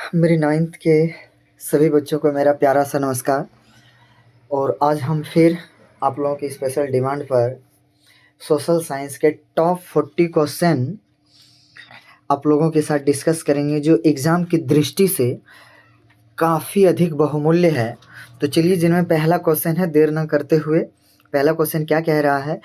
मेरी 9th के सभी बच्चों को मेरा प्यारा सा नमस्कार। और आज हम फिर आप लोगों की स्पेशल डिमांड पर सोशल साइंस के टॉप 40 क्वेश्चन आप लोगों के साथ डिस्कस करेंगे, जो एग्ज़ाम की दृष्टि से काफ़ी अधिक बहुमूल्य है। तो चलिए, जिनमें पहला क्वेश्चन है, देर न करते हुए पहला क्वेश्चन क्या कह रहा है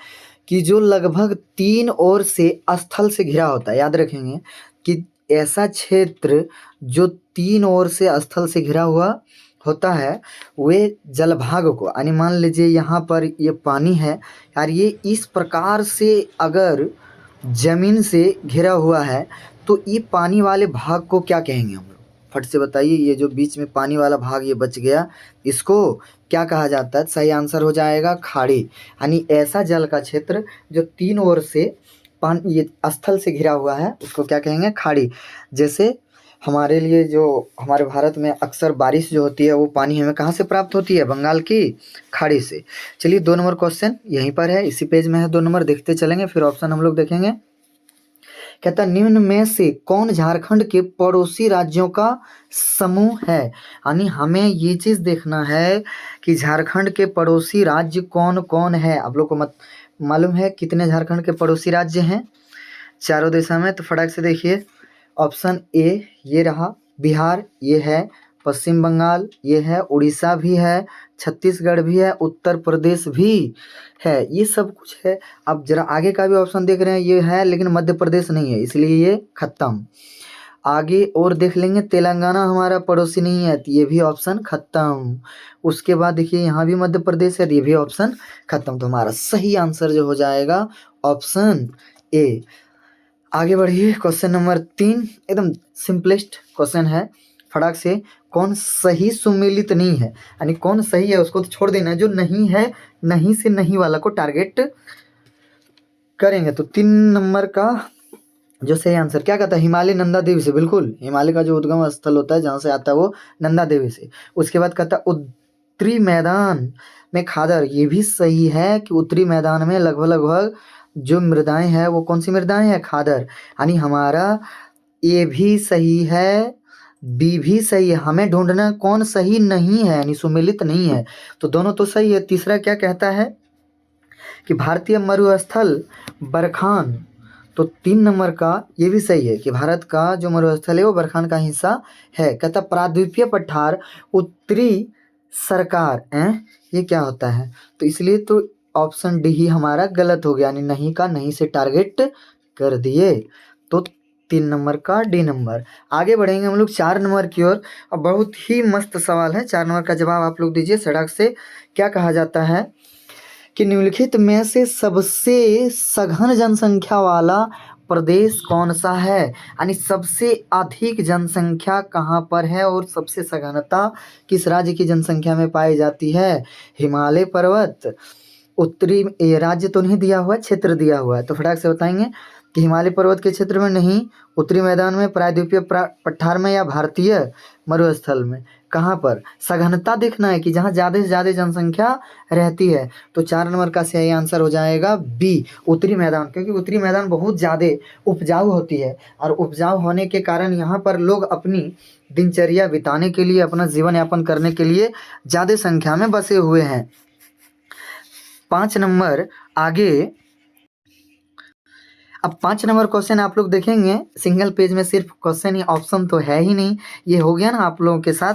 कि जो लगभग 3 ओर से स्थल से घिरा होता है। याद रखेंगे कि ऐसा क्षेत्र जो 3 ओर से स्थल से घिरा हुआ होता है, वे जलभाग को, यानी मान लीजिए यहाँ पर ये पानी है यार, ये इस प्रकार से अगर ज़मीन से घिरा हुआ है तो ये पानी वाले भाग को क्या कहेंगे हम लोग? फट से बताइए। ये जो बीच में पानी वाला भाग ये बच गया, इसको क्या कहा जाता है? सही आंसर हो जाएगा खाड़ी। यानी ऐसा जल का क्षेत्र जो 3 ओर से पानी ये स्थल से घिरा हुआ है, उसको क्या कहेंगे? खाड़ी। जैसे हमारे लिए जो हमारे भारत में अक्सर बारिश जो होती है, वो पानी हमें कहाँ से प्राप्त होती है? बंगाल की खाड़ी से। चलिए, 2 नंबर क्वेश्चन यहीं पर है, इसी पेज में है। 2 नंबर देखते चलेंगे, फिर ऑप्शन हम लोग देखेंगे। कहता निम्न में से कौन झारखंड के पड़ोसी राज्यों का समूह है? यानी हमें ये चीज़ देखना है कि झारखंड के पड़ोसी राज्य कौन कौन है। आप लोग को मालूम है कितने झारखंड के पड़ोसी राज्य हैं चारों दिशा में? तो फटाक से देखिए, ऑप्शन ए ये रहा, बिहार ये है, पश्चिम बंगाल ये है, उड़ीसा भी है, छत्तीसगढ़ भी है, उत्तर प्रदेश भी है, ये सब कुछ है। अब जरा आगे का भी ऑप्शन देख रहे हैं, ये है लेकिन मध्य प्रदेश नहीं है, इसलिए ये खत्म। आगे और देख लेंगे, तेलंगाना हमारा पड़ोसी नहीं है, तो ये भी ऑप्शन खत्म। उसके बाद देखिए, यहाँ भी मध्य प्रदेश है, तो ये भी ऑप्शन खत्म। तो हमारा सही आंसर जो हो जाएगा ऑप्शन ए। आगे बढ़िए, क्वेश्चन नंबर 3 एकदम सिंपलेस्ट क्वेश्चन है। फटाक से, कौन सही सुमेलित नहीं है? यानी कौन सही है उसको तो छोड़ देना, जो नहीं है, नहीं से नहीं वाला को टारगेट करेंगे। तो 3 नंबर का जो सही आंसर क्या कहता है? हिमालय नंदा देवी से। बिल्कुल, हिमालय का जो उद्गम स्थल होता है जहाँ से आता है वो नंदा देवी से। उसके बाद कहता है उत्तरी मैदान में खादर। ये भी सही है कि उत्तरी मैदान में लगभग लगभग जो मृदाएं हैं वो कौन सी मृदाएं हैं? खादर। यानी हमारा ए भी सही है, बी भी सही है। हमें ढूंढना कौन सही नहीं है, यानी सुमेलित नहीं है। तो दोनों तो सही है। तीसरा क्या कहता है कि भारतीय मरुस्थल बरखान। तो 3 नंबर का ये भी सही है कि भारत का जो मरुस्थल है वो बरखान का हिस्सा है। कहता प्राद्वीपीय पठार उत्तरी सरकार ये क्या होता है? तो इसलिए तो ऑप्शन डी ही हमारा गलत हो गया, यानी नहीं का नहीं से टारगेट कर दिए। तो 3 नंबर का डी नंबर। आगे बढ़ेंगे हम लोग 4 नंबर की ओर। अब बहुत ही मस्त सवाल है, 4 नंबर का जवाब आप लोग दीजिए सड़क से। क्या कहा जाता है कि निम्नलिखित में से सबसे सघन जनसंख्या वाला प्रदेश कौन सा है? यानी सबसे अधिक जनसंख्या कहाँ पर है और सबसे सघनता किस राज्य की जनसंख्या में पाई जाती है? हिमालय पर्वत, उत्तरी, ये राज्य तो नहीं दिया हुआ है, क्षेत्र दिया हुआ है। तो फटाक से बताएंगे कि हिमालय पर्वत के क्षेत्र में नहीं, उत्तरी मैदान में, प्रायद्वीपीय पठार में, या भारतीय मरुस्थल में। कहाँ पर सघनता देखना है कि जहाँ ज़्यादा से ज़्यादा जनसंख्या रहती है। तो 4 नंबर का सही आंसर हो जाएगा बी, उत्तरी मैदान। क्योंकि उत्तरी मैदान बहुत ज़्यादा उपजाऊ होती है, और उपजाऊ होने के कारण यहाँ पर लोग अपनी दिनचर्या बिताने के लिए, अपना जीवन यापन करने के लिए ज़्यादा संख्या में बसे हुए हैं। 5 नंबर आगे। अब 5 नंबर क्वेश्चन आप लोग देखेंगे, सिंगल पेज में सिर्फ क्वेश्चन ही, ऑप्शन तो है ही नहीं। ये हो गया ना आप लोगों के साथ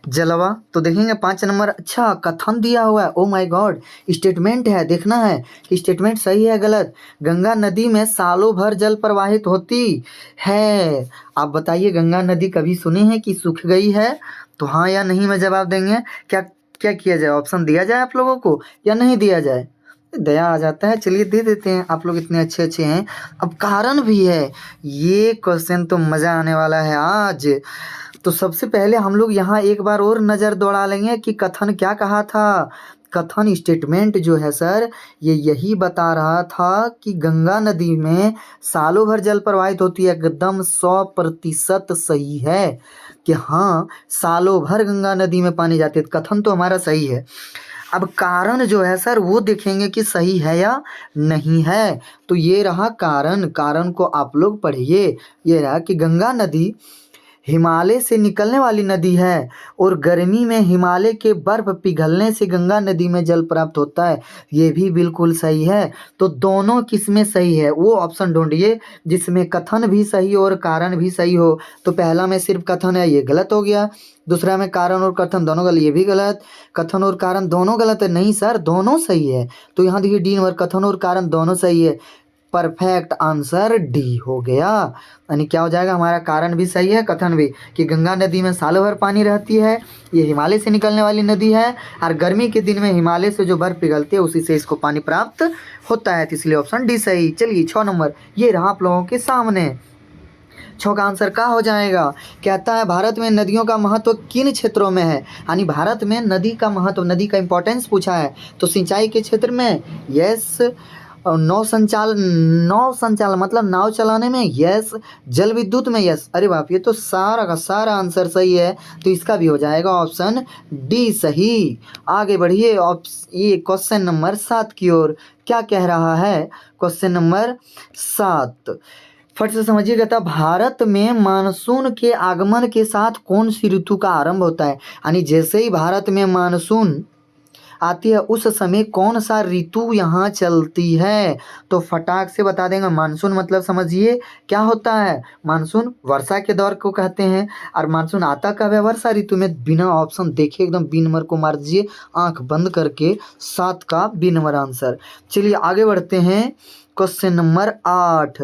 जलवा। तो देखेंगे 5 नंबर। अच्छा, कथन दिया हुआ है, ओ माय गॉड, स्टेटमेंट है, देखना है कि स्टेटमेंट सही है गलत। गंगा नदी में सालों भर जल प्रवाहित होती है। आप बताइए, गंगा नदी कभी सुने हैं कि सूख गई है? तो हाँ या नहीं में जवाब देंगे। क्या क्या किया जाए? ऑप्शन दिया जाए आप लोगों को या नहीं दिया जाए? दया आ जाता है। चलिए दे देते हैं, आप लोग इतने अच्छे अच्छे हैं। अब कारण भी है, ये क्वेश्चन तो मज़ा आने वाला है आज। तो सबसे पहले हम लोग यहाँ एक बार और नज़र दौड़ा लेंगे कि कथन क्या कहा था। कथन स्टेटमेंट जो है सर, ये यही बता रहा था कि गंगा नदी में सालों भर जल प्रवाहित होती है। एकदम 100% सही है कि हाँ, सालों भर गंगा नदी में पानी जाती है। कथन तो हमारा सही है। अब कारण जो है सर, वो देखेंगे कि सही है या नहीं है। तो ये रहा कारण। कारण को आप लोग पढ़िए। ये रहा कि गंगा नदी हिमालय से निकलने वाली नदी है और गर्मी में हिमालय के बर्फ पिघलने से गंगा नदी में जल प्राप्त होता है। ये भी बिल्कुल सही है। तो दोनों किसमें सही है वो ऑप्शन ढूंढिए जिसमें कथन भी सही हो और कारण भी सही हो। तो पहला में सिर्फ कथन है, ये गलत हो गया। दूसरा में कारण और कथन दोनों गलत, ये भी गलत। कथन और कारण दोनों गलत है, नहीं सर दोनों सही है। तो यहाँ देखिए डी नंबर, कथन और कारण दोनों सही है। परफेक्ट आंसर डी हो गया। यानी क्या हो जाएगा, हमारा कारण भी सही है कथन भी, कि गंगा नदी में सालों भर पानी रहती है, ये हिमालय से निकलने वाली नदी है और गर्मी के दिन में हिमालय से जो बर्फ पिघलती है उसी से इसको पानी प्राप्त होता है। तो इसलिए ऑप्शन डी सही। चलिए 6 नंबर ये रहा आप लोगों के सामने। 6 का आंसर क्या हो जाएगा, कहता है भारत में नदियों का महत्व किन क्षेत्रों में है। यानी भारत में नदी का महत्व, नदी का इंपॉर्टेंस पूछा है। तो सिंचाई के क्षेत्र में यस, और नौ संचालन मतलब नाव चलाने में यस, जल विद्युत में यस। अरे बाप, ये तो सारा का सारा आंसर सही है। तो इसका भी हो जाएगा ऑप्शन डी सही। आगे बढ़िए ये क्वेश्चन नंबर 7 की ओर। क्या कह रहा है क्वेश्चन नंबर 7, फट से समझिएगा। था भारत में मानसून के आगमन के साथ कौन सी ऋतु का आरंभ होता है। यानी जैसे ही भारत में मानसून आती है उस समय कौन सा ऋतु यहाँ चलती है। तो फटाक से बता देंगे। मानसून मतलब समझिए क्या होता है, मानसून वर्षा के दौर को कहते हैं। और मानसून आता कब है, वर्षा ऋतु में। बिना ऑप्शन देखे एकदम बी नंबर को मार दीजिए आंख बंद करके। 7 का बी नंबर आंसर। चलिए आगे बढ़ते हैं। क्वेश्चन नंबर 8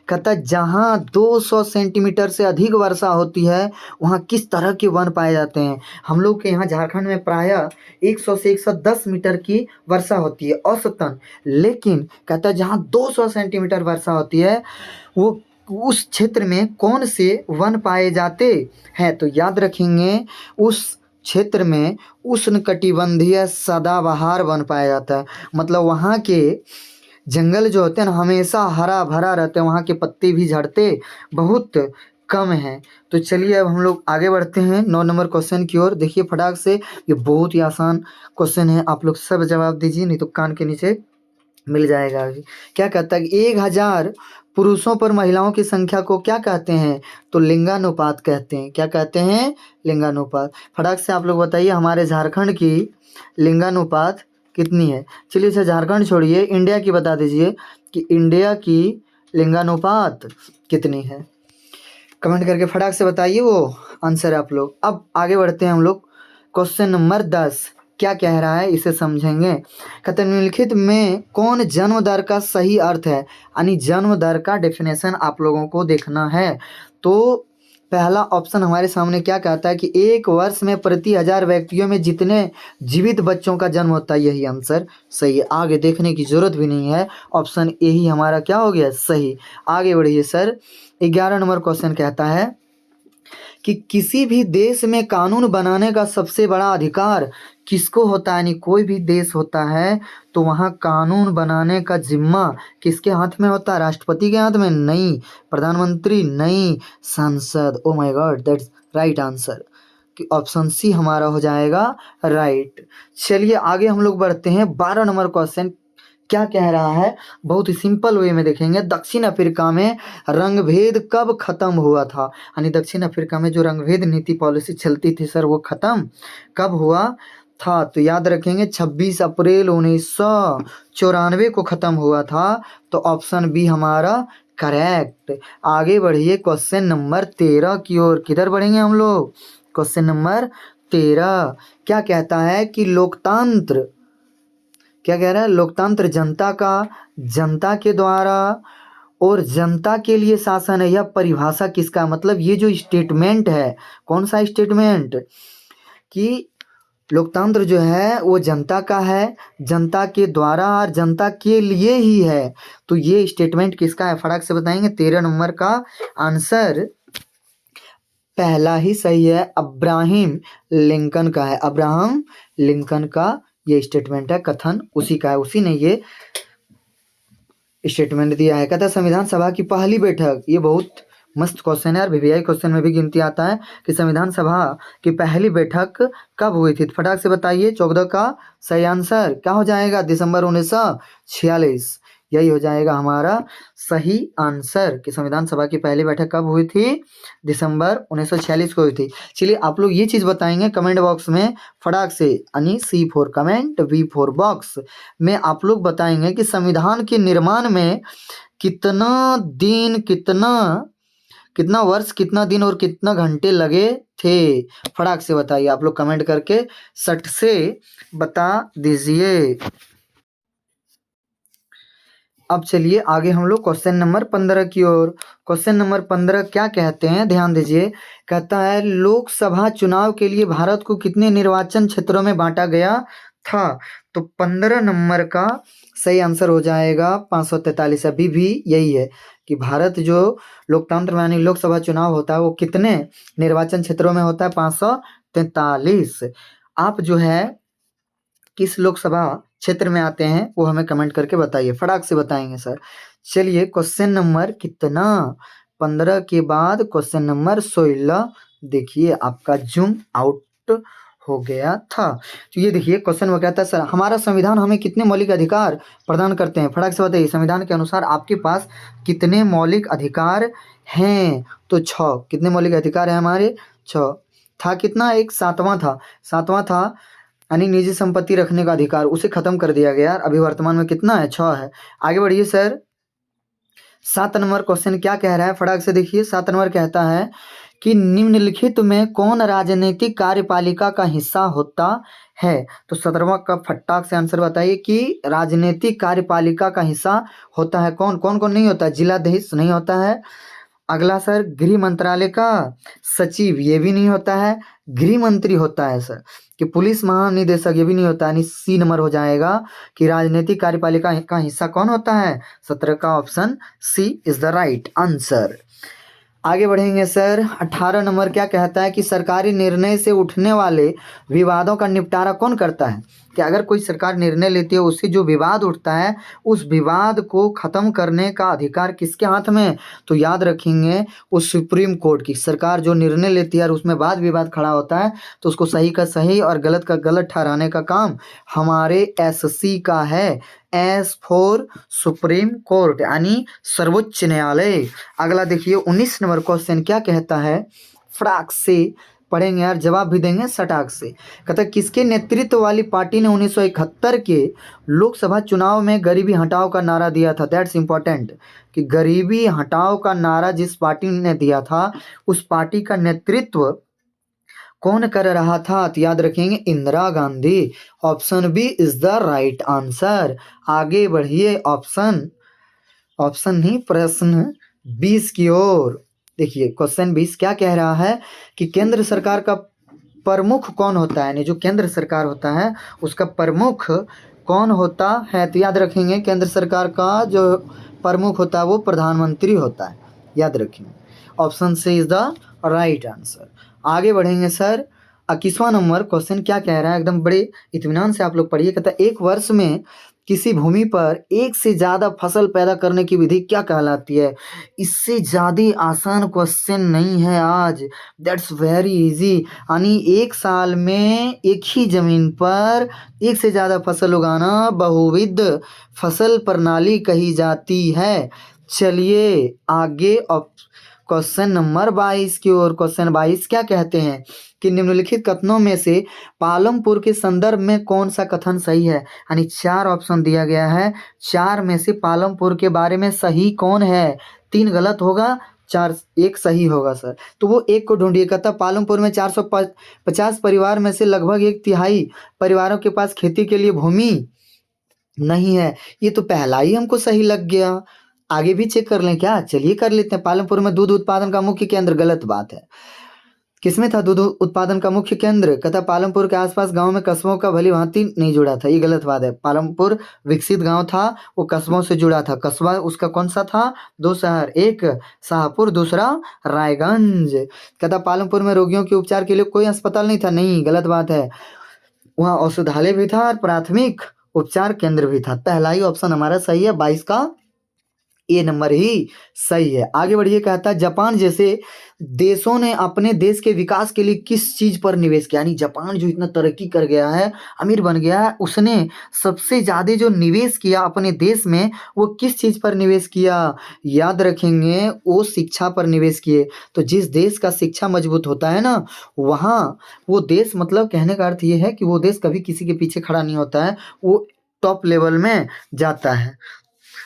कहता है जहाँ 200 सेंटीमीटर से अधिक वर्षा होती है वहाँ किस तरह के वन पाए जाते हैं। हम लोग के यहाँ झारखंड में प्रायः 100 से 110 मीटर की वर्षा होती है औसतन। लेकिन कहता है जहाँ 200 सेंटीमीटर वर्षा होती है वो उस क्षेत्र में कौन से वन पाए जाते हैं। तो याद रखेंगे उस क्षेत्र में उष्णकटिबंधीय सदाबहार वन पाया जाता है। मतलब वहाँ के जंगल जो होते हैं ना हमेशा हरा भरा रहते हैं, वहाँ के पत्ते भी झड़ते बहुत कम हैं। तो चलिए अब हम लोग आगे बढ़ते हैं 9 नंबर क्वेश्चन की ओर। देखिए फटाक से, ये बहुत ही आसान क्वेश्चन है, आप लोग सब जवाब दीजिए नहीं तो कान के नीचे मिल जाएगा अभी। क्या कहता है 1000 पुरुषों पर महिलाओं की संख्या को क्या कहते हैं। तो लिंगानुपात कहते हैं। क्या कहते हैं, लिंगानुपात। फटाक से आप लोग बताइए हमारे झारखंड की लिंगानुपात कितनी है। चलिए इसे झारखंड छोड़िए, इंडिया की बता दीजिए कि इंडिया की लिंगानुपात कितनी है। कमेंट करके फटाक से बताइए वो आंसर आप लोग। अब आगे बढ़ते हैं हम लोग। क्वेश्चन नंबर 10 क्या कह रहा है इसे समझेंगे। कहते हैं निम्नलिखित में कौन जन्म दर का सही अर्थ है। यानी जन्म दर का डेफिनेशन आप लोगों को देखना है। तो पहला ऑप्शन हमारे सामने क्या कहता है कि 1 वर्ष में प्रति 1000 व्यक्तियों में जितने जीवित बच्चों का जन्म होता है, यही आंसर सही है। आगे देखने की जरूरत भी नहीं है, ऑप्शन ए ही हमारा क्या हो गया, सही। आगे बढ़िए सर। 11 नंबर क्वेश्चन कहता है कि किसी भी देश में कानून बनाने का सबसे बड़ा अधिकार किसको होता है। यानी कोई भी देश होता है तो वहाँ कानून बनाने का जिम्मा किसके हाथ में होता है, राष्ट्रपति के हाथ में नहीं, प्रधानमंत्री नहीं, संसद। Oh my God, that's right answer. कि ऑप्शन सी हमारा हो जाएगा राइट। चलिए आगे हम लोग बढ़ते हैं। 12 नंबर क्वेश्चन क्या कह रहा है, बहुत ही सिंपल वे में देखेंगे। दक्षिण अफ्रीका में रंगभेद कब खत्म हुआ था। यानी दक्षिण अफ्रीका में जो रंगभेद नीति पॉलिसी चलती थी सर वो खत्म कब हुआ था। तो याद रखेंगे 26 अप्रैल 1994 को खत्म हुआ था। तो ऑप्शन बी हमारा करेक्ट। आगे बढ़िए क्वेश्चन नंबर 13 की ओर। किधर बढ़ेंगे हम लोग, क्वेश्चन नंबर 13 क्या कहता है कि लोकतंत्र, क्या कह रहा है, लोकतंत्र जनता के द्वारा और जनता के लिए शासन है। यह परिभाषा किसका, मतलब ये जो स्टेटमेंट है, कौन सा स्टेटमेंट, कि लोकतंत्र जो है वो जनता का है, जनता के द्वारा और जनता के लिए ही है। तो ये स्टेटमेंट किसका है, फटाक से बताएंगे। 13 नंबर का आंसर पहला ही सही है, अब्राहम लिंकन का है। अब्राहम लिंकन का ये स्टेटमेंट है, कथन उसी का है, उसी ने ये स्टेटमेंट दिया है। कहता है संविधान सभा की पहली बैठक, ये बहुत मस्त क्वेश्चन है और वीवीआई क्वेश्चन में भी गिनती आता है कि संविधान सभा की पहली बैठक कब हुई थी। फटाक से बताइए। 14 का सही आंसर क्या हो जाएगा, दिसंबर 1946। यही हो जाएगा हमारा सही आंसर। कि संविधान सभा की पहली बैठक कब हुई थी? दिसंबर 1946 को हुई थी। चलिए आप लोग ये चीज़ बताएंगे कमेंट बॉक्स में फटाक से, यानी C for comment, V for box में आप लोग बताएंगे कि संविधान के निर्माण में कितना दिन, कितना वर्ष, कितना दिन और कितना घंटे लगे थे? फटाक से बताइए आप लोग कमेंट करके सट से बता दीजिए। अब चलिए आगे हम लोग क्वेश्चन नंबर 15 की ओर। क्वेश्चन नंबर 15 क्या कहते हैं, ध्यान दीजिए। कहता है लोकसभा चुनाव के लिए भारत को कितने निर्वाचन क्षेत्रों में बांटा गया था? तो 15 नंबर का सही आंसर हो जाएगा 543। अभी भी यही है कि भारत जो लोकतंत्र यानी लोकसभा चुनाव होता है वो कितने निर्वाचन क्षेत्रों में होता है? 543। आप जो है किस लोकसभा क्षेत्र में आते हैं वो हमें कमेंट करके बताइए, फटाक से बताएंगे सर। चलिए क्वेश्चन नंबर कितना? 15 के बाद क्वेश्चन नंबर 16 देखिए आपका जूम आउट हो गया था। तो ये देखिए क्वेश्चन में कहता है सर हमारा संविधान हमें कितने मौलिक अधिकार प्रदान करते हैं? फटाक से बताइए संविधान के अनुसार आपके पास कितने मौलिक अधिकार हैं? तो 6। कितने मौलिक अधिकार है हमारे? 6 था। कितना? एक सातवां था यानी निजी संपत्ति रखने का अधिकार, उसे खत्म कर दिया गया। अभी वर्तमान में कितना है? 6 है। आगे बढ़िए सर। 7 नंबर क्वेश्चन क्या कह रहा है? फटाक से देखिए 7 नंबर कहता है कि निम्नलिखित में कौन राजनीतिक कार्यपालिका का हिस्सा होता है? तो 17वां का फटाक से आंसर बताइए कि राजनीतिक कार्यपालिका का हिस्सा होता है कौन? कौन कौन नहीं होता? जिलाधीश नहीं होता है। अगला सर गृह मंत्रालय का सचिव, ये भी नहीं होता है। गृह मंत्री होता है सर। कि पुलिस महानिदेशक, ये भी नहीं होता। यानी C नंबर हो जाएगा कि राजनीतिक कार्यपालिका का हिस्सा कौन होता है? 17 का option C is the right answer. आगे बढ़ेंगे सर। 18 नंबर क्या कहता है कि सरकारी निर्णय से उठने वाले विवादों का निपटारा कौन करता है? कि अगर कोई सरकार निर्णय लेती है उससे जो विवाद उठता है उस विवाद को खत्म करने का अधिकार किसके हाथ में है? तो याद रखेंगे उस सुप्रीम कोर्ट की। सरकार जो निर्णय लेती है और उसमें वाद विवाद खड़ा होता है तो उसको सही का सही और गलत का गलत ठहराने का काम हमारे SC का है। एस फॉर सुप्रीम कोर्ट यानी सर्वोच्च न्यायालय। अगला देखिए 19 नंबर क्वेश्चन क्या कहता है? फटाक से पढ़ेंगे यार, जवाब भी देंगे सटाक से। कहता है किसके नेतृत्व वाली पार्टी ने 1971 के लोकसभा चुनाव में गरीबी हटाओ का नारा दिया था? दैट्स इंपॉर्टेंट कि गरीबी हटाओ का नारा जिस पार्टी ने दिया था उस पार्टी का नेतृत्व कौन कर रहा था? तो याद रखेंगे Indira Gandhi. Option B is the right answer. आगे बढ़िए ऑप्शन नहीं प्रश्न 20 की ओर। देखिए क्वेश्चन 20 क्या कह रहा है कि केंद्र सरकार का प्रमुख कौन होता है? यानी जो केंद्र सरकार होता है उसका प्रमुख कौन होता है? तो याद रखेंगे केंद्र सरकार का जो प्रमुख होता है वो प्रधानमंत्री होता है, याद रखेंगे। Option C is the right answer. आगे बढ़ेंगे सर। 21वां नंबर क्वेश्चन क्या कह रहा है? एकदम बड़े इत्मीनान से आप लोग पढ़िए। कहता है एक वर्ष में किसी भूमि पर एक से ज़्यादा फसल पैदा करने की विधि क्या कहलाती है? इससे ज़्यादा आसान क्वेश्चन नहीं है आज। That's very easy. यानी एक साल में एक ही जमीन पर एक से ज़्यादा फसल उगाना बहुविध फसल प्रणाली कही जाती है। चलिए आगे क्वेश्चन नंबर 22 की ओर। क्वेश्चन 22 क्या कहते हैं कि निम्नलिखित कथनों में से पालमपुर के संदर्भ में कौन सा कथन सही है? यानी 4 ऑप्शन दिया गया है, 4 में से पालमपुर के बारे में सही कौन है? 3 गलत होगा, 4 एक सही होगा सर। तो वो एक को ढूंढिए। कहता पालमपुर में 450 परिवार में से लगभग 1/3 परिवारों के पास खेती के लिए भूमि नहीं है। ये तो पहला ही हमको सही लग गया। आगे भी चेक कर लें क्या? चलिए कर लेते हैं। पालमपुर में दूध उत्पादन का मुख्य केंद्र, गलत बात है। किसमें था दूध उत्पादन का मुख्य केंद्र? कहता पालमपुर के आसपास गांव में कस्बों का भली भांति नहीं जुड़ा था, ये गलत बात है। पालमपुर विकसित गांव था, वो कस्बों से जुड़ा था। कस्बा उसका कौन सा था? 2 शहर, एक शाहपुर, दूसरा रायगंज। कहता पालमपुर में रोगियों के उपचार के लिए कोई अस्पताल नहीं था, नहीं गलत बात है। वहाँ औषधालय भी था और प्राथमिक उपचार केंद्र भी था। पहला ही ऑप्शन हमारा सही है 22 का ए नंबर ही सही है। आगे बढ़िए, कहता है जापान जैसे देशों ने अपने देश के विकास के लिए किस चीज पर निवेश किया। यानी जापान जो इतना तरक्की कर गया है, अमीर बन गया है, उसने सबसे ज्यादा जो निवेश किया अपने देश में वो किस चीज पर निवेश किया। याद रखेंगे, वो शिक्षा पर निवेश किए। तो जिस देश का शिक्षा मजबूत होता है ना, वहाँ वो देश, मतलब कहने का अर्थ ये है कि वो देश कभी किसी के पीछे खड़ा नहीं होता है, वो टॉप लेवल में जाता है।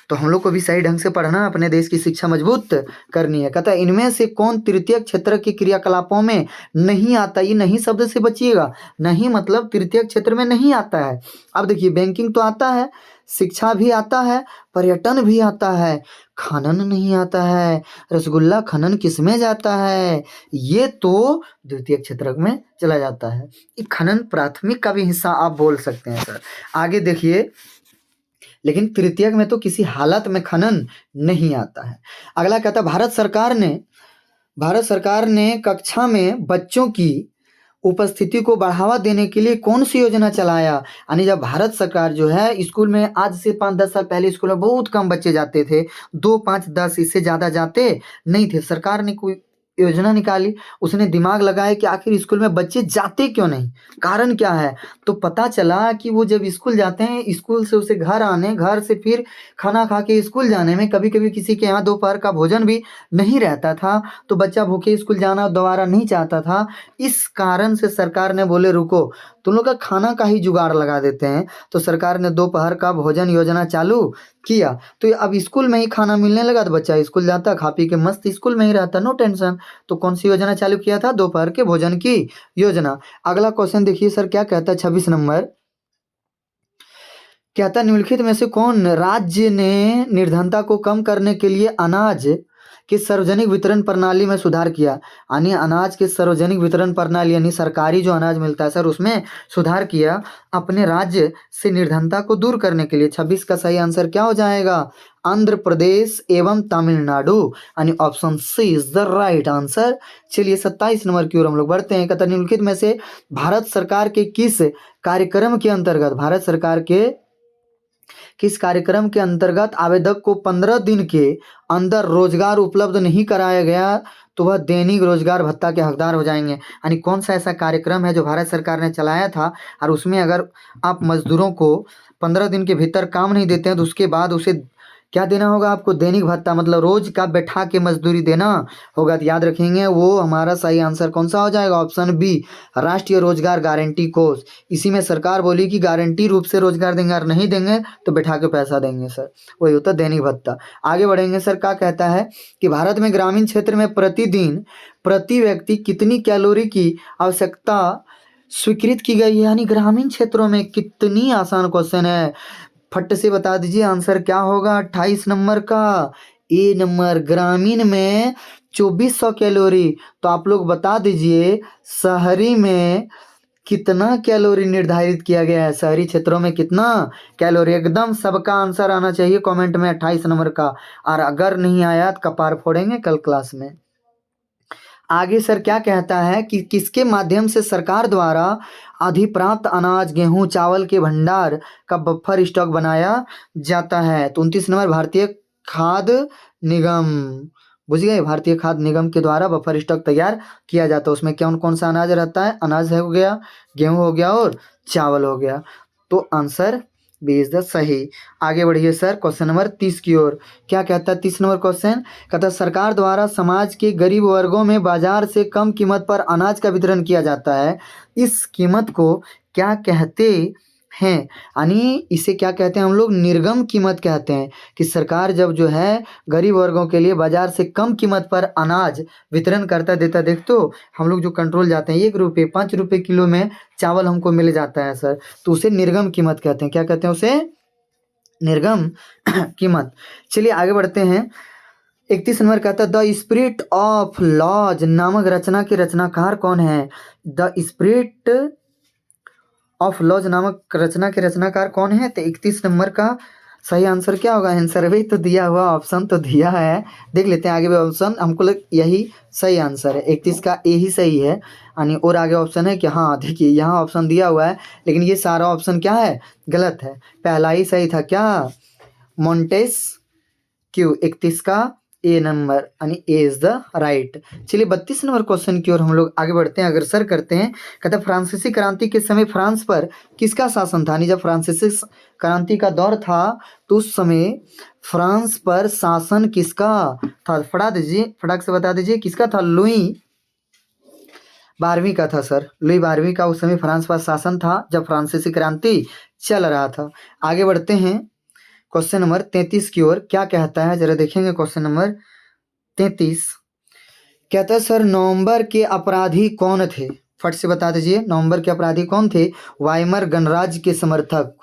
तो हम लोग को भी सही ढंग से पढ़ना, अपने देश की शिक्षा मजबूत करनी है। कहता है इनमें से कौन तृतीयक क्षेत्र के क्रियाकलापों में नहीं आता। ये नहीं शब्द से बचिएगा, नहीं मतलब तृतीयक क्षेत्र में नहीं आता है। अब देखिए, बैंकिंग तो आता है, शिक्षा भी आता है, पर्यटन भी आता है, खनन नहीं आता है। रसगुल्ला खनन किसमें जाता है, ये तो द्वितीय क्षेत्र में चला जाता है। ये खनन प्राथमिक का भी हिस्सा आप बोल सकते हैं सर। आगे देखिए, लेकिन तृतीयक में तो किसी हालत में खनन नहीं आता है। अगला कहता है भारत सरकार ने कक्षा में बच्चों की उपस्थिति को बढ़ावा देने के लिए कौन सी योजना चलाया। यानी जब भारत सरकार जो है स्कूल में, आज से 5-10 साल पहले स्कूल में बहुत कम बच्चे जाते थे, 2-5-10 इससे ज़्यादा जाते नहीं थे। सरकार ने कोई योजना निकाली, उसने दिमाग लगाया कि आखिर स्कूल में बच्चे जाते क्यों नहीं, कारण क्या है। तो पता चला कि वो जब स्कूल जाते हैं, स्कूल से उसे घर आने, घर से फिर खाना खा के स्कूल जाने में कभी कभी किसी के यहाँ दोपहर का भोजन भी नहीं रहता था, तो बच्चा भूखे स्कूल जाना दोबारा नहीं चाहता था। इस कारण से सरकार ने बोले रुको, तुम लोग का खाना का ही जुगाड़ लगा देते हैं। तो सरकार ने दोपहर का भोजन योजना चालू किया। तो अब स्कूल में ही खाना मिलने लगा, तो बच्चा स्कूल जाता, खा पी के मस्त स्कूल में ही रहता, नो टेंशन। तो कौन सी योजना चालू किया था, दोपहर के भोजन की योजना। अगला क्वेश्चन देखिए सर क्या कहता है, 26 नंबर कहता है निम्नलिखित में से कौन राज्य ने निर्धनता को कम करने के लिए अनाज के सार्वजनिक वितरण प्रणाली में सुधार किया। यानी अनाज के सार्वजनिक वितरण प्रणाली, यानी सरकारी जो अनाज मिलता है सर, उसमें सुधार किया अपने राज्य से निर्धनता को दूर करने के लिए। 26 का सही आंसर क्या हो जाएगा, आंध्र प्रदेश एवं तमिलनाडु, यानी option C is the right answer. चलिए 27 नंबर की ओर हम लोग बढ़ते हैं। कहता निम्नलिखित में से भारत सरकार के किस कार्यक्रम के अंतर्गत, भारत सरकार के किस कार्यक्रम के अंतर्गत आवेदक को 15 दिन के अंदर रोजगार उपलब्ध नहीं कराया गया तो वह दैनिक रोजगार भत्ता के हकदार हो जाएंगे। यानी कौन सा ऐसा कार्यक्रम है जो भारत सरकार ने चलाया था, और उसमें अगर आप मजदूरों को 15 दिन के भीतर काम नहीं देते हैं तो उसके बाद उसे क्या देना होगा, आपको दैनिक भत्ता, मतलब रोज का बैठा के मजदूरी देना होगा। तो याद रखेंगे, वो हमारा सही आंसर कौन सा हो जाएगा, ऑप्शन बी, राष्ट्रीय रोजगार गारंटी कोष। इसी में सरकार बोली कि गारंटी रूप से रोजगार देंगे, और नहीं देंगे तो बैठा के पैसा देंगे सर, वही होता है दैनिक भत्ता। आगे बढ़ेंगे सर, क्या कहता है कि भारत में ग्रामीण क्षेत्र में प्रतिदिन प्रति व्यक्ति कितनी कैलोरी की आवश्यकता स्वीकृत की गई है। यानी ग्रामीण क्षेत्रों में कितनी, आसान क्वेश्चन है, फट से बता दीजिए आंसर क्या होगा 28 नंबर का, ए नंबर। ग्रामीण में 2400 कैलोरी। तो आप लोग बता दीजिए शहरी में कितना कैलोरी निर्धारित किया गया है, शहरी क्षेत्रों में कितना कैलोरी। एकदम सबका आंसर आना चाहिए कमेंट में 28 नंबर का, और अगर नहीं आया तो कपार फोड़ेंगे कल क्लास में। आगे सर क्या कहता है कि किसके माध्यम से सरकार द्वारा अधिप्राप्त अनाज, गेहूं, चावल के भंडार का बफर स्टॉक बनाया जाता है। तो 29 नंबर भारतीय खाद्य निगम, बुझ गए, भारतीय खाद्य निगम के द्वारा बफर स्टॉक तैयार किया जाता है। उसमें कौन कौन सा अनाज रहता है, अनाज हो गया, गेहूं हो गया और चावल हो गया। तो आंसर बी इज द सही। आगे बढ़िए सर क्वेश्चन नंबर 30 की ओर। क्या कहता है 30 नंबर क्वेश्चन, कहता है सरकार द्वारा समाज के गरीब वर्गों में बाजार से कम कीमत पर अनाज का वितरण किया जाता है। इस कीमत को क्या कहते हैं, यानी इसे क्या कहते हैं हम लोग, निर्गम कीमत कहते हैं। कि सरकार जब जो है गरीब वर्गों के लिए बाजार से कम कीमत पर अनाज वितरण करता देता, देख तो हम लोग जो कंट्रोल जाते हैं 1 रुपये 5 रुपये किलो में चावल हमको मिल जाता है सर, तो उसे निर्गम कीमत कहते हैं। क्या कहते हैं उसे, निर्गम कीमत। चलिए आगे बढ़ते हैं। 31 नंबर कहता है द स्पिरिट ऑफ लॉज नामक रचना के रचनाकार कौन है। द स्पिरिट ऑफ लॉज नामक रचना के रचनाकार कौन है। तो 31 नंबर का सही आंसर क्या होगा, आंसर भी तो दिया हुआ, ऑप्शन तो दिया है, देख लेते हैं आगे भी ऑप्शन, हमको लग यही सही आंसर है, 31 का ए ही सही है। यानी और आगे ऑप्शन है कि, हाँ देखिए यहाँ ऑप्शन दिया हुआ है, लेकिन ये सारा ऑप्शन क्या है, गलत है। पहला ही सही था क्या, मोंटेस क्यू 31 का ए नंबर यानी ए इज द राइट। चलिए 32 नंबर क्वेश्चन की ओर हम लोग आगे बढ़ते हैं, अग्रसर करते हैं। कहता है फ्रांसीसी क्रांति के समय फ्रांस पर किसका शासन था? जब फ्रांसीसी क्रांति का दौर था तो उस समय फ्रांस पर शासन किसका था? फटाक से बता दीजिए किसका था? लुई 12वीं का था सर। लुई 12वीं का उस समय फ्रांस पर शासन था जब फ्रांसीसी क्रांति चल रहा था। आगे बढ़ते हैं क्वेश्चन नंबर 33 की ओर। क्या कहता है जरा देखेंगे क्वेश्चन नंबर 33। कहता है सर नवंबर के अपराधी कौन थे? फट से बता दीजिए नवंबर के अपराधी कौन थे? वाइमर गणराज्य के समर्थक।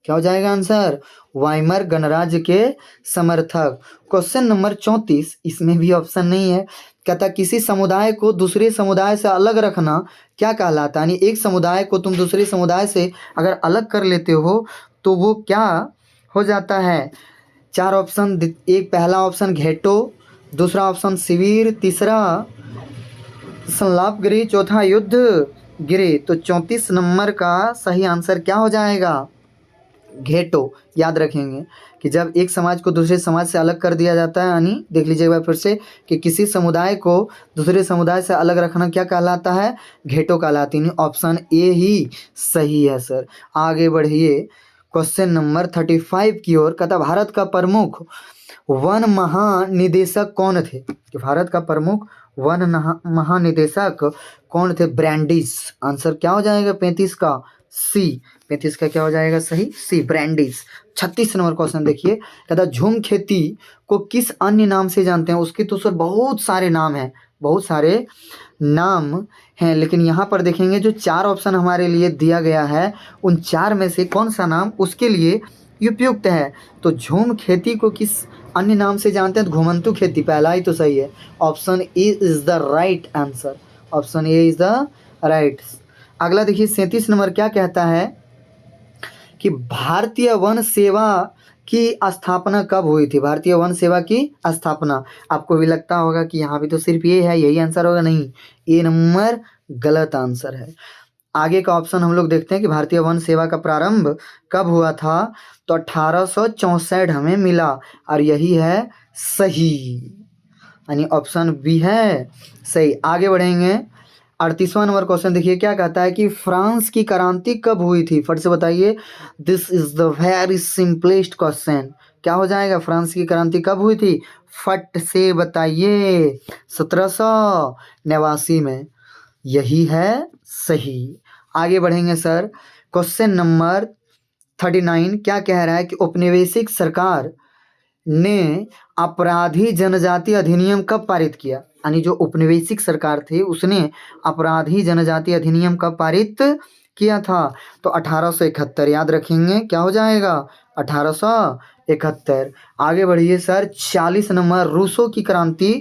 क्या हो जाएगा आंसर? वाइमर गणराज्य के समर्थक। क्वेश्चन नंबर 34, इसमें भी ऑप्शन नहीं है। कहता किसी समुदाय को दूसरे समुदाय से अलग रखना क्या कहलाता है? यानी एक समुदाय को तुम दूसरे समुदाय से अगर अलग कर लेते हो तो वो क्या हो जाता है? 4 ऑप्शन। एक पहला ऑप्शन घेटो, दूसरा ऑप्शन शिविर, तीसरा संलाप गृह, चौथा युद्ध गृह। तो 34 नंबर का सही आंसर क्या हो जाएगा? घेटो। याद रखेंगे कि जब एक समाज को दूसरे समाज से अलग कर दिया जाता है, यानी देख लीजिएगा फिर से कि किसी समुदाय को दूसरे समुदाय से अलग रखना क्या कहलाता है? घेटो कहलाती है। ऑप्शन ए ही सही है सर। आगे बढ़िए क्वेश्चन नंबर 35 की ओर। कहता भारत का प्रमुख वन महानिदेशक कौन थे? कि भारत का प्रमुख वन महानिदेशक कौन थे? ब्रैंडिस। आंसर क्या हो जाएगा 35 का? सी। 35 का क्या हो जाएगा सही? सी, ब्रैंडिस। 36 नंबर क्वेश्चन देखिए। कहता झूम खेती को किस अन्य नाम से जानते हैं? उसके तो सर बहुत सारे नाम हैं, बहुत सारे नाम हैं, लेकिन यहाँ पर देखेंगे जो 4 ऑप्शन हमारे लिए दिया गया है उन 4 में से कौन सा नाम उसके लिए उपयुक्त है? तो झूम खेती को किस अन्य नाम से जानते हैं? तो घुमंतु खेती, पहला ही तो सही है। Option A is the right answer. Option A is the right. अगला देखिए 37 नंबर क्या कहता है कि भारतीय वन सेवा की स्थापना कब हुई थी? भारतीय वन सेवा की स्थापना। आपको भी लगता होगा कि यहाँ भी तो सिर्फ ये है, यही आंसर होगा। नहीं, ए नंबर गलत आंसर है। आगे का ऑप्शन हम लोग देखते हैं कि भारतीय वन सेवा का प्रारंभ कब हुआ था? तो 1864 हमें मिला और यही है सही, यानी ऑप्शन बी है सही। आगे बढ़ेंगे 38वां नंबर क्वेश्चन देखिए क्या कहता है कि फ्रांस की क्रांति कब हुई थी? फट से बताइए। This is the very simplest question. क्या हो जाएगा? फ्रांस की क्रांति कब हुई थी? फट से बताइए। 1789 में, यही है सही। आगे बढ़ेंगे सर क्वेश्चन नंबर 39 क्या कह रहा है कि औपनिवेशिक सरकार ने अपराधी जनजाति अधिनियम कब पारित किया? यानी जो औपनिवेशिक सरकार थी उसने अपराधी जनजाति अधिनियम कब पारित किया था? तो 1871। याद रखेंगे क्या हो जाएगा? 1871। आगे बढ़िए सर 40 नंबर रूसों की क्रांति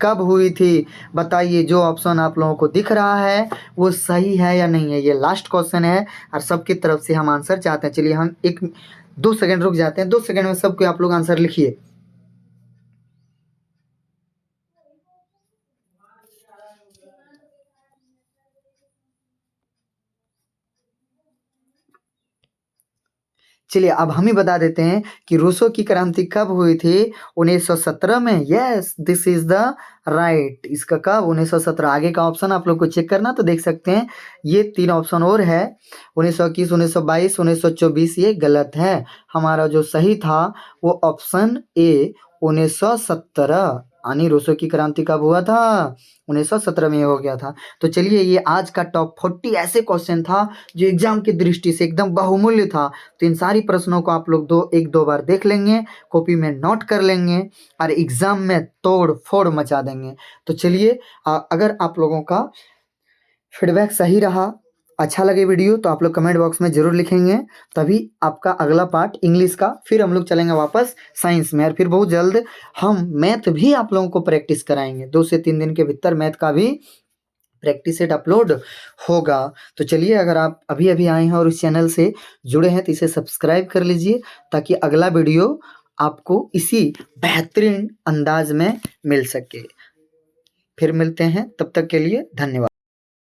कब हुई थी? बताइए जो ऑप्शन आप लोगों को दिख रहा है वो सही है या नहीं है। ये लास्ट क्वेश्चन है और सबकी तरफ से हम आंसर चाहते हैं। चलिए हम 2 सेकंड रुक जाते हैं। 2 सेकंड में सबके आप लोग आंसर लिखिए। चलिए अब हम ही बता देते हैं कि रूसों की क्रांति कब हुई थी? 1917 में। Yes, this is the right. इसका कब? 1917। आगे का ऑप्शन आप लोग को चेक करना तो देख सकते हैं ये 3 ऑप्शन और है। 1921, 1922, 1924 ये गलत है। हमारा जो सही था वो ऑप्शन ए 1917, यानी रूसों की क्रांति कब हुआ था? 1917 में हो गया था। तो चलिए ये आज का टॉप 40 ऐसे क्वेश्चन था जो एग्जाम की दृष्टि से एकदम बहुमूल्य था। तो इन सारी प्रश्नों को आप लोग एक दो बार देख लेंगे, कॉपी में नोट कर लेंगे और एग्जाम में तोड़ फोड़ मचा देंगे। तो चलिए अगर आप लोगों का फीडबैक सही रहा, अच्छा लगे वीडियो, तो आप लोग कमेंट बॉक्स में ज़रूर लिखेंगे। तभी आपका अगला पार्ट इंग्लिश का, फिर हम लोग चलेंगे वापस साइंस में और फिर बहुत जल्द हम मैथ भी आप लोगों को प्रैक्टिस कराएंगे। 2 से 3 दिन के भीतर मैथ का भी प्रैक्टिस सेट अपलोड होगा। तो चलिए अगर आप अभी अभी आए हैं और इस चैनल से जुड़े हैं तो इसे सब्सक्राइब कर लीजिए ताकि अगला वीडियो आपको इसी बेहतरीन अंदाज में मिल सके। फिर मिलते हैं, तब तक के लिए धन्यवाद।